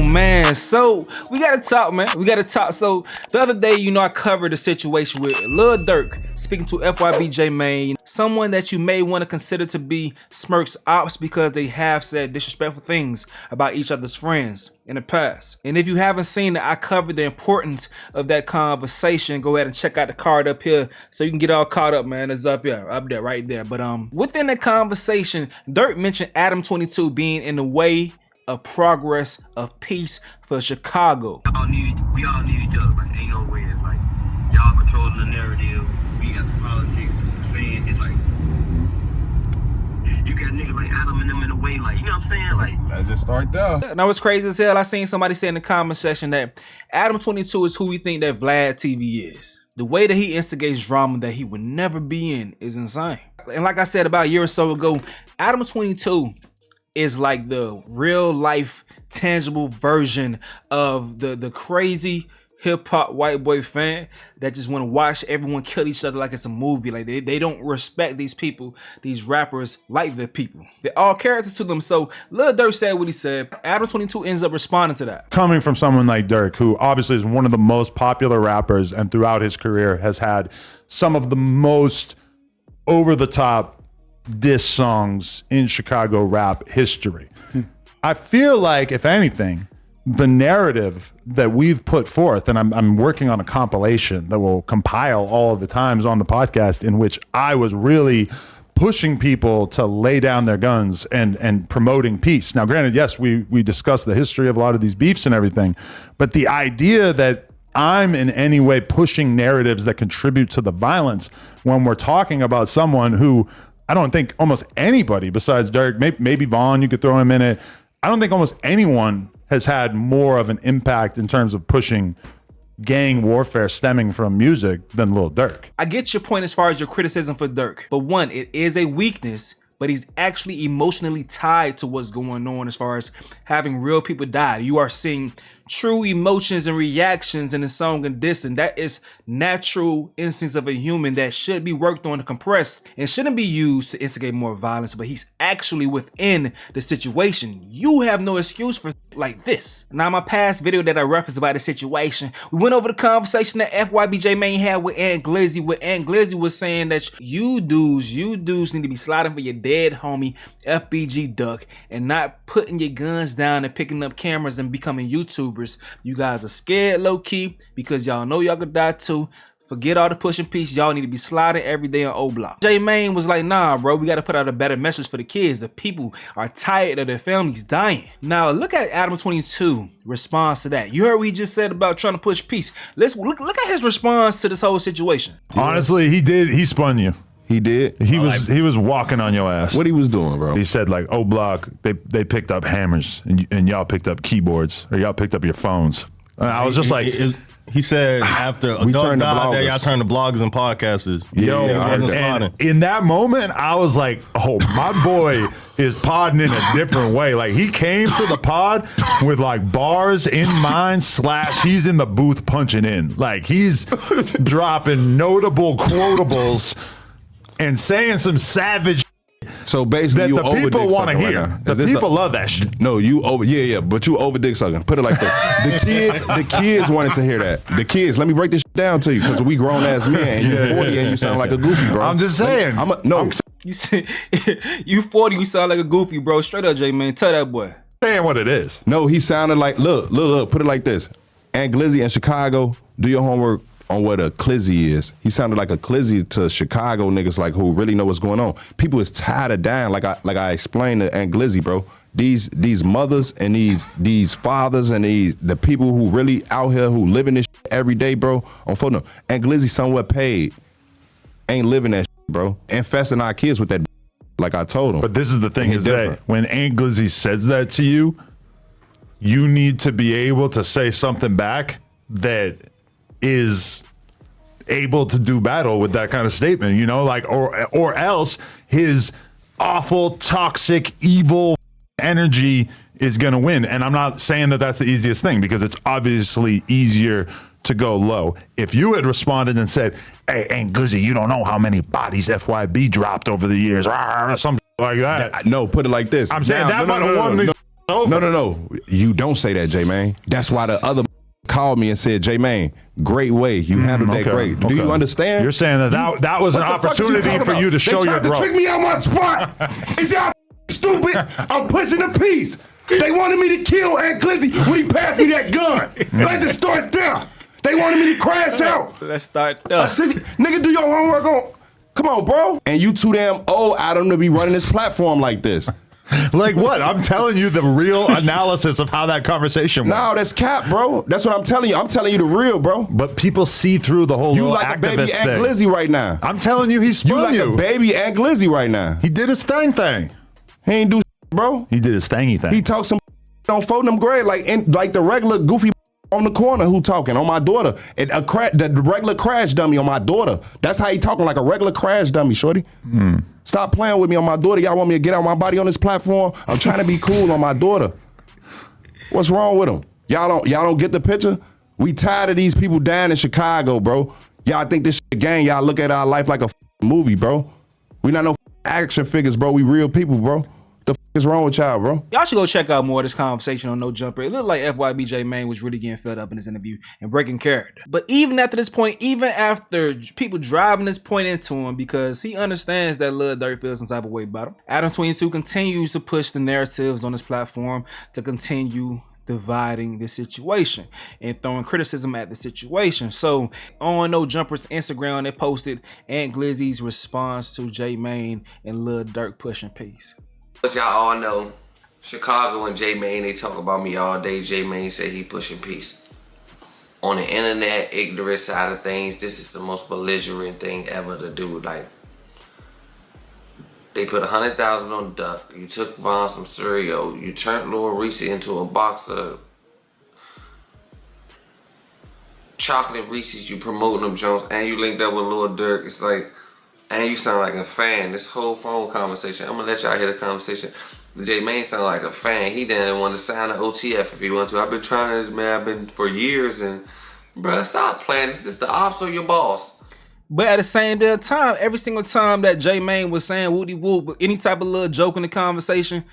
Yo, man, so we gotta talk, man. We gotta talk. So the other day, I covered the situation with Lil Durk speaking to FYBJ Main, someone that you may want to consider to be Smirk's ops because they have said disrespectful things about each other's friends in the past. And if you haven't seen it, I covered the importance of that conversation. Go ahead and check out the card up here so you can get all caught up, man. It's up here, right there. But within the conversation, Durk mentioned Adam22 being in the way of progress of peace for Chicago. We all need each other. Like, ain't no way. It's like y'all controlling the narrative. We got the politics to the fan. It's like you got niggas like Adam and them in the way. Like, you know what I'm saying? Like, let's just start there. Now it's crazy as hell. I seen somebody say in the comment section that Adam22 is who we think that Vlad TV is. The way that he instigates drama that he would never be in is insane. And like I said about a year or so ago, Adam22 is like the real life tangible version of the crazy hip-hop white boy fan that just want to watch everyone kill each other like it's a movie. Like they don't respect these people, these rappers, like the people. They're all characters to them. So Lil Durk said what he said. Adam22 ends up responding to that. Coming from someone like Durk, who obviously is one of the most popular rappers and throughout his career has had some of the most over-the-top diss songs in Chicago rap history. I feel like, if anything, the narrative that we've put forth, and I'm working on a compilation that will compile all of the times on the podcast in which I was really pushing people to lay down their guns and promoting peace. Now, granted, yes, we discussed the history of a lot of these beefs and everything, but the idea that I'm in any way pushing narratives that contribute to the violence when we're talking about someone who I don't think almost anybody besides Durk, maybe Vaughn, you could throw him in it. I don't think almost anyone has had more of an impact in terms of pushing gang warfare stemming from music than Lil Durk. I get your point as far as your criticism for Durk, but one, it is a weakness, but he's actually emotionally tied to what's going on as far as having real people die. You are seeing true emotions and reactions in the song and diss, and that is natural instincts of a human that should be worked on and compressed and shouldn't be used to instigate more violence, but he's actually within the situation. You have no excuse for like this. Now, my past video that I referenced about the situation, we went over the conversation that FYBJ Main had with Aunt Glizzy, where Aunt Glizzy was saying that you dudes need to be sliding for your dead homie FBG Duck and not putting your guns down and picking up cameras and becoming YouTubers. You guys are scared low-key because y'all know y'all could die too. Forget all the pushing peace. Y'all need to be sliding every day on O-Block. J Main was like, nah, bro, we got to put out a better message for the kids. The people are tired of their families dying. Now, look at Adam22 response to that. You heard what he just said about trying to push peace. Let's look at his response to this whole situation. Honestly, he spun you. He did. He was walking on your ass. What he was doing, bro? He said like, "Oh, block, they picked up hammers and y'all picked up keyboards or y'all picked up your phones." And I was just like, he said after adult died, y'all turned to bloggers and podcasters. Yo, and in that moment, I was like, "Oh, my boy is podding in a different way." Like he came to the pod with like bars in mind / he's in the booth punching in. Like he's dropping notable quotables and saying some savage so basically that you the people want to hear. Right, the people love that shit. No, you over but you over dick sucking. Put it like that. The kids wanted to hear that. The kids, let me break this shit down to you because we grown ass men and you 40 and you sound like a goofy, bro. I'm just saying. You say you 40, you sound like a goofy, bro. Straight up, J Man. Tell that boy. Saying what it is. No, he sounded like look, put it like this. Aunt Glizzy in Chicago, do your homework on what a Clizzy is. He sounded like a Clizzy to Chicago niggas like who really know what's going on. People is tired of dying, like I explained to Aunt Glizzy, bro. These mothers and these fathers and the people who really out here who living this shit every day, bro. On phone number. Aunt Glizzy somewhat paid, ain't living that shit, bro. Infesting our kids with that, like I told him. But this is the thing is that when Aunt Glizzy says that to you, you need to be able to say something back that is able to do battle with that kind of statement, you know, like or else his awful, toxic, evil energy is gonna win. And I'm not saying that that's the easiest thing because it's obviously easier to go low. If you had responded and said, "Hey, Aunt Glizzy, you don't know how many bodies FYB dropped over the years," or something like that. No, put it like this. I'm saying that might have won these over. No. You don't say that, J-Man. That's why the other called me and said, J-Man, great way. You handled that great. Do you understand? You're saying that was an opportunity for you to show your growth. They tried to trick me out my spot. Is y'all stupid? I'm pushing the piece. They wanted me to kill Aunt Glizzy when he passed me that gun. Let's just start there. They wanted me to crash out. Let's start there. Nigga, do your homework on. Come on, bro. And you too damn old, Adam, to be running this platform like this. Like what? I'm telling you the real analysis of how that conversation went. No, that's cap, bro. That's what I'm telling you. I'm telling you the real, bro. But people see through the whole You little like a baby activist Aunt thing. Glizzy right now. I'm telling you, he spun You like a baby Aunt Glizzy right now. He did his thing. He ain't do bro. He did his thingy thing. He talked some on phone them grade like the regular goofy on the corner who talking on my daughter. And the regular crash dummy on my daughter. That's how he talking, like a regular crash dummy, shorty. Stop playing with me on my daughter. Y'all want me to get out my body on this platform? I'm trying to be cool on my daughter. What's wrong with him? Y'all don't get the picture? We tired of these people dying in Chicago, bro. Y'all think this shit gang. Y'all look at our life like a movie, bro. We not no action figures, bro. We real people, bro. The is wrong with y'all, bro? Y'all should go check out more of this conversation on No Jumper. It looked like FYB J-Man was really getting fed up in this interview and breaking character. But even after this point, even after people driving this point into him because he understands that Lil Durk feels some type of way about him, Adam22 continues to push the narratives on this platform to continue dividing the situation and throwing criticism at the situation. So on No Jumper's Instagram, they posted Aunt Glizzy's response to J-Man and Lil Durk pushing peace. But y'all all know, Chicago and J-Man, they talk about me all day. J-Man say he pushing peace. On the internet, ignorant side of things, this is the most belligerent thing ever to do. Like, they put $100,000 on Duck. You took Von some cereal. You turned Lil Reese into a box of chocolate Reese's. You promoting them Jones, and you linked up with Lil Durk. It's like, and you sound like a fan. This whole phone conversation, I'm gonna let y'all hear the conversation. J-Man sound like a fan. He didn't want to sign an OTF if he wanted to. I've been trying to, man, I've been for years, and bruh, stop playing. It's just the ops or your boss. But at the same damn time, every single time that J-Man was saying woody whoop, any type of little joke in the conversation,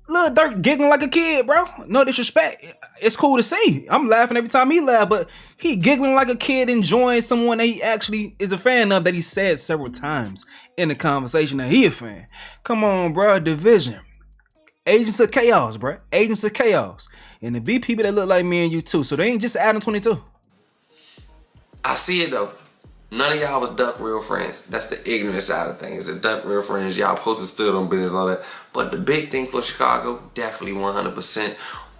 Lil Durk giggling like a kid, bro. No disrespect. It's cool to see. I'm laughing every time he laugh, but he giggling like a kid, enjoying someone that he actually is a fan of, that he said several times in the conversation that he a fan. Come on, bro. Division. Agents of chaos, bro. Agents of chaos. And there be people that look like me and you too. So they ain't just Adam22. I see it though. None of y'all was Duck real friends. That's the ignorant side of things. The Duck real friends, y'all posted stood on business and all that. But the big thing for Chicago, definitely 100%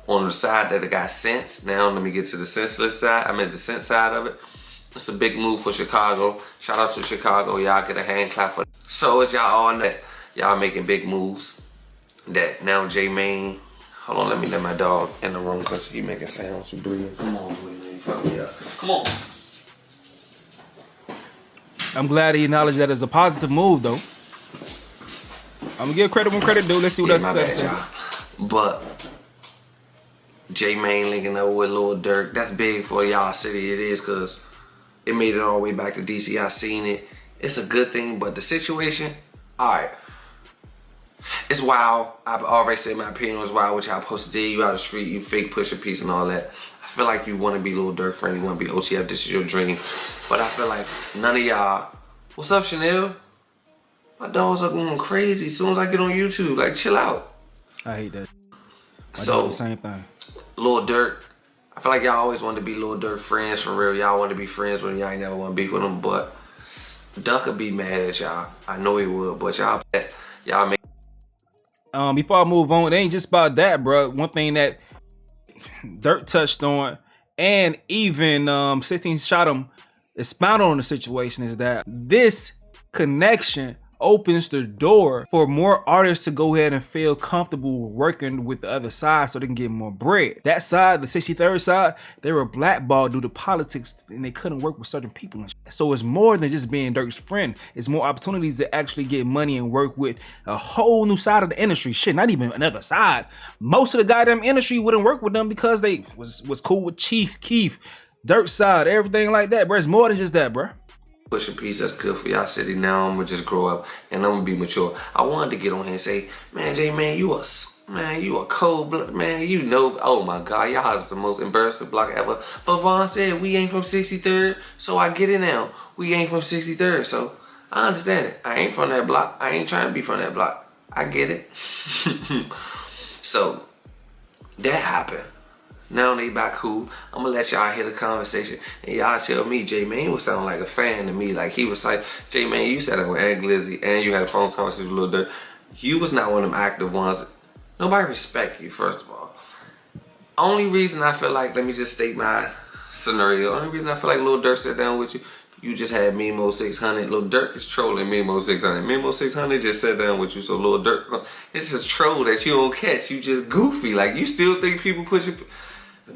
on the side that it got sense. Now let me get to the senseless side. I meant the sense side of it. It's a big move for Chicago. Shout out to Chicago. Y'all get a hand clap for that. So as y'all all know, y'all making big moves. That now J-Man, hold on, let me let my dog in the room because he making sounds. You breathing. Come on, J-Man. Fuck me up. Come on. I'm glad he acknowledged that as a positive move, though. I'm gonna give credit when credit due. Let's see what else he says. But J-Man linking up with Lil Durk, that's big for y'all city. It is, because it made it all the way back to DC. I seen it. It's a good thing, but the situation, all right. It's wild. I've already said my opinion was wild, which y'all posted today. You out the street, you fake push a piece and all that. I feel like you want to be Lil Durk friend, you want to be OTF, this is your dream. But I feel like none of y'all, what's up, Chanel? My dogs are going crazy as soon as I get on YouTube. Like, chill out. I hate that. So, the same thing. Lil Durk, I feel like y'all always want to be Lil Durk friends for real. Y'all want to be friends when y'all ain't never want to be with them. But Duck would be mad at y'all. I know he would, but y'all make. Before I move on, it ain't just about that, bro. One thing that Durk touched on, and even 16 shot him, expounded on the situation, is that this connection opens the door for more artists to go ahead and feel comfortable working with the other side so they can get more bread. That side, the 63rd side, they were blackballed due to politics and they couldn't work with certain people. So it's more than just being Durk's friend. It's more opportunities to actually get money and work with a whole new side of the industry. Shit, not even another side. Most of the goddamn industry wouldn't work with them because they was cool with Chief Keef, Durk's side, everything like that, bro. It's more than just that, bro. Push a piece that's good for y'all city. Now I'm gonna just grow up and I'm gonna be mature. I wanted to get on here and say, man, J-Man, you a Man, you a cold blood, man. You know, oh my God, y'all is the most embarrassing block ever. But Vaughn said we ain't from 63rd, so I get it now. We ain't from 63rd, so I understand it. I ain't from that block. I ain't trying to be from that block. I get it. So that happened. Now they back cool. I'm gonna let y'all hear the conversation. And y'all tell me, J-Man was sounding like a fan to me. Like he was like, J-Man, you sat there with Aunt Glizzy and you had a phone conversation with Lil Durk. You was not one of them active ones. Nobody respect you, first of all. Only reason I feel like, let me just state my scenario. Only reason I feel like Lil Durk sat down with you, you just had Memo 600. Lil Durk is trolling Memo 600. Memo 600 just sat down with you, so Lil Durk, it's just troll that you don't catch. You just goofy. Like, you still think people push you.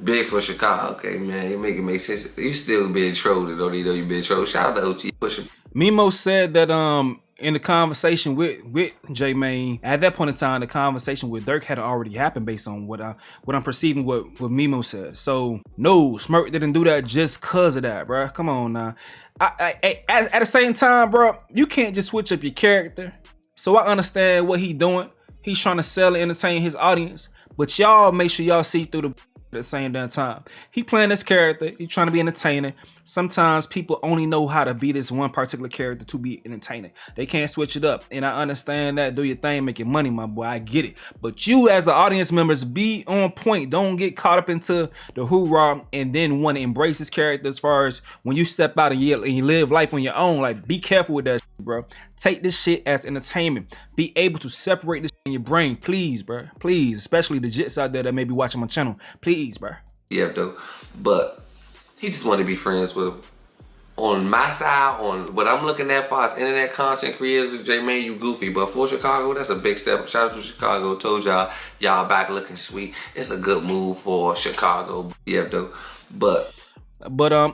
Big for Chicago, okay, man. You make it make sense. You still being trolled, don't even know you being trolled. Shout out to OT pushing. Memo said that in the conversation with J-Mane, at that point in time, the conversation with Durk had already happened based on what I'm perceiving what Memo said. So no, Smirk didn't do that just cause of that, bro. Come on now. At the same time, bro, you can't just switch up your character. So I understand what he doing. He's trying to sell and entertain his audience, but y'all make sure y'all see through the at the same damn time. He playing this character. He's trying to be entertaining. Sometimes people only know how to be this one particular character to be entertaining. They can't switch it up. And I understand that. Do your thing, making money, my boy. I get it. But you as the audience members, be on point. Don't get caught up into the hoorah and then want to embrace this character as far as when you step out and you live life on your own. Like, be careful with that shit, bro. Take this shit as entertainment. Be able to separate this in your brain. Please, bro. Please. Especially the jits out there that may be watching my channel. Please, bro. Yeah, though. But he just wanted to be friends with him. On my side, on what I'm looking at for as internet content creators, J-Man, you goofy. But for Chicago, that's a big step. Shout out to Chicago. Told y'all back looking sweet. It's a good move for Chicago. Yeah, though. But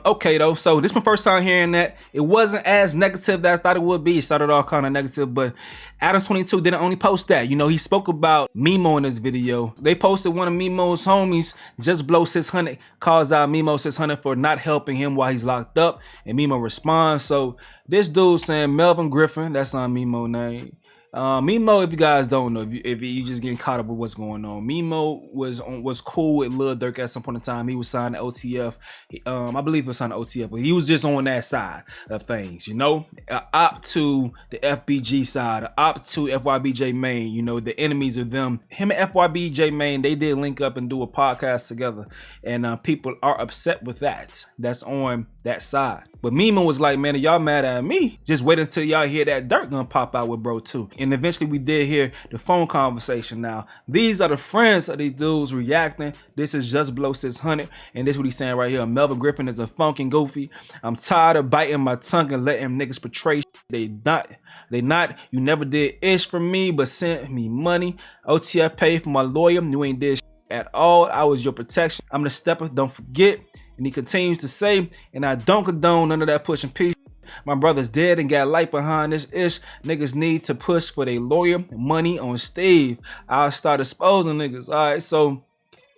okay though, so this is my first time hearing that. It wasn't as negative as I thought it would be. It started off kind of negative, but Adam22 didn't only post that. You know, he spoke about Memo in this video. They posted one of Memo's homies, Just Blow 600, calls out Memo 600 for not helping him while he's locked up, and Memo responds. So this dude saying Melvin Griffin, that's on Memo name. Memo, if you guys don't know, if you just getting caught up with what's going on, Memo was cool with Lil Durk at some point in time. He was signed to OTF. I believe he was signed to OTF, but he was just on that side of things, you know. Op to the FBG side, op to FYBJ Main, you know, the enemies of them. Him and FYBJ Main, they did link up and do a podcast together, and people are upset with that. That's on that side. But Memo was like, man, y'all mad at me? Just wait until y'all hear that Durk gonna pop out with bro too. And eventually we did hear the phone conversation. Now, these are the friends of these dudes reacting. This is Just Blow 600. And this is what he's saying right here. Melvin Griffin is a funkin' goofy. I'm tired of biting my tongue and letting niggas portray. They not. You never did ish for me, but sent me money. OTF paid for my lawyer. You ain't did at all. I was your protection. I'm the stepper. Don't forget. And he continues to say, and I don't condone none of that pushing peace. My brother's dead and got light behind this ish. Niggas need to push for their lawyer. Money on Steve. I'll start exposing niggas. All right, so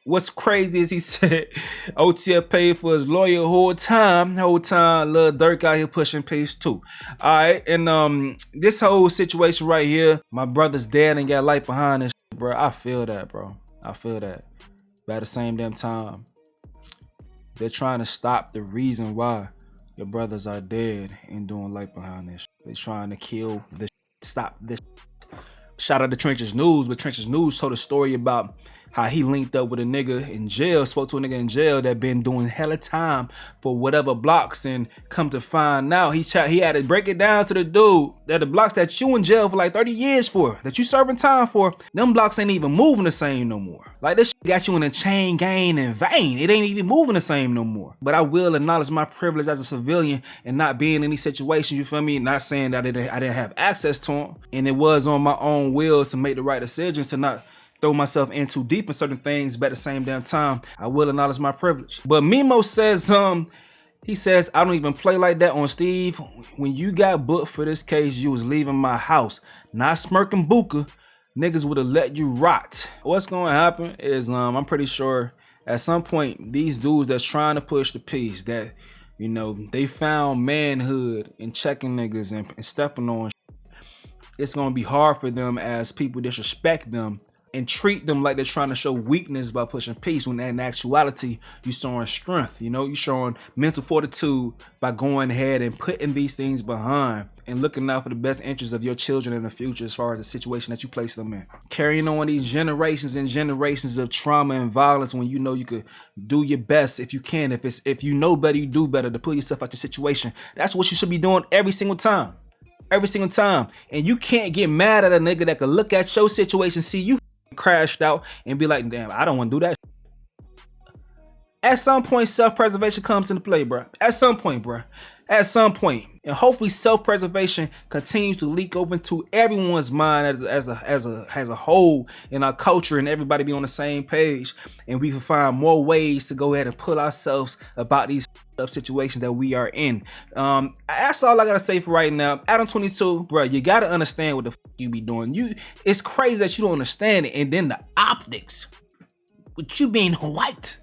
what's crazy is he said OTF paid for his lawyer whole time. Lil Durk out here pushing peace too. All right, and this whole situation right here, my brother's dead and got light behind this shit, bro. I feel that, bro. I feel that. But at the same damn time, they're trying to stop the reason why your brothers are dead and doing life behind this. They're trying to kill this, stop this. Shout out to Trenches News, but Trenches News told a story about how he linked up with a nigga in jail, spoke to a nigga in jail that been doing hella time for whatever blocks, and come to find out, he had to break it down to the dude that the blocks that you in jail for like 30 years for, that you serving time for, them blocks ain't even moving the same no more. Like, this shit got you in a chain gang in vain. It ain't even moving the same no more. But I will acknowledge my privilege as a civilian and not being in any situation, you feel me? Not saying that I didn't have access to them, and it was on my own will to make the right decisions, to not throw myself in too deep in certain things, but at the same damn time, I will acknowledge my privilege. But Memo says, he says, I don't even play like that on Steve. When you got booked for this case, you was leaving my house. Not smirking Buka, niggas would have let you rot. What's going to happen is, I'm pretty sure at some point, these dudes that's trying to push the peace, that, you know, they found manhood in checking niggas and stepping on shit. It's going to be hard for them as people disrespect them and treat them like they're trying to show weakness by pushing peace, when in actuality you're showing strength. You know, you're showing mental fortitude by going ahead and putting these things behind and looking out for the best interests of your children in the future as far as the situation that you place them in. Carrying on these generations and generations of trauma and violence when you know you could do your best if you can. If you know better, you do better to pull yourself out your situation. That's what you should be doing every single time. Every single time. And you can't get mad at a nigga that could look at your situation, see you crashed out, and be like, damn, I don't want to do that. At some point, self-preservation comes into play, bro. At some point, bro. At some point. And hopefully self-preservation continues to leak over into everyone's mind as a whole in our culture, and everybody be on the same page, and we can find more ways to go ahead and put ourselves about these situations that we are in. That's all I gotta say for right now. Adam22, bro, you gotta understand what the you be doing. It's crazy that you don't understand it, and then the optics with you being white.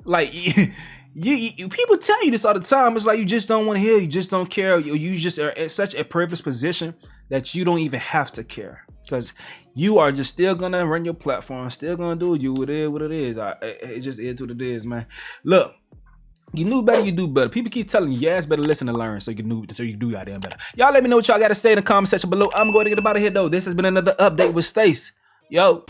Like, you people tell you this all the time. It's like you just don't want to hear, you just don't care. You just are in such a privileged position that you don't even have to care, because you are just still gonna run your platform, still gonna do you. It is what it is. It just is what it is, man. Look, you knew better, you do better. People keep telling you, yeah, it's better listen and learn, so you do goddamn better. Y'all let me know what y'all gotta say in the comment section below. I'm going to get about it here though. This has been another update with Stace. Yo.